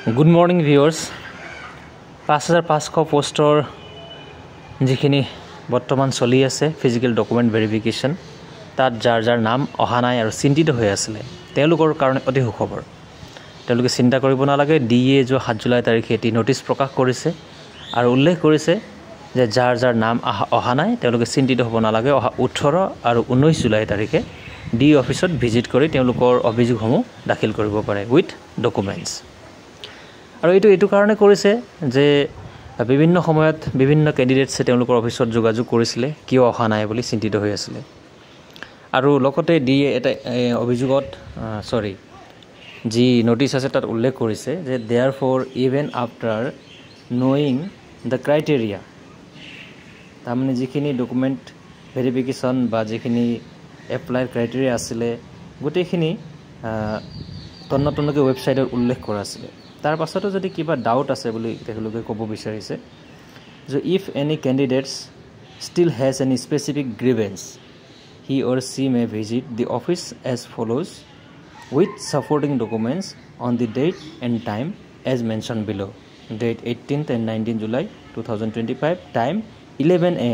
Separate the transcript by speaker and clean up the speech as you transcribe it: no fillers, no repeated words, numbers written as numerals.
Speaker 1: Good morning viewers. 5500 পোষ্টৰ যিখিনি বৰ্তমান চলি আছে ফিজিক্যাল ডকুমেন্ট ভেৰিফিকেশন তাত যাৰ নাম অহা নাই আৰু চিন্তিত হৈ আছিল তেওঁলোকৰ কাৰণে অতি সুখবৰ তেওঁলোকে চিন্তা কৰিব নালাগে ডিএ जो 7 জুলাই তাৰিখে এটি নোটিছ প্ৰকাশ কৰিছে আৰু উল্লেখ কৰিছে যে যাৰ নাম অহা নাই তেওঁলোকে চিন্তিত হ'ব নালাগে অহা 18 আৰু 19 জুলাই তাৰিখে ডি অফিসত ভিজিট কৰি তেওঁলোকৰ অভিযোগসমূহ দাখিল কৰিব পাৰে উইথ ডকুমেন্টস আৰু এইটো কাৰণে কৰিছে যে বিভিন্ন সময়ত বিভিন্ন ক্যান্ডিডেটছে তেওঁলোকৰ অফিসত যোগাযোগ কৰিছিল কিয় অহা নাই বুলি চিন্তিত হৈ আছিল আৰু লগতে ডিএ এটা অভিযোগত যি নোটিছ আছে তাত উল্লেখ কৰিছে যে therefore even after knowing the criteria তাৰমানে যিখিনি ডকুমেন্ট ভেৰিফিকেশন বা যিখিনি এপ্লাই ক্ৰাইটেৰিয়া আছিল গোটেইখিনি তন্নতনকে ওয়েবসাইটত উল্লেখ কৰা আছিল তাৰ পাছতো যদি কিবা ডাউট আছে বুলি তেখেতলোকে ক'ব বিচাৰিছে যে if any candidates still has any specific grievance he or she may visit the office as follows with supporting documents on the date and time as mentioned below date 18th and 19th July 2025 time 11 AM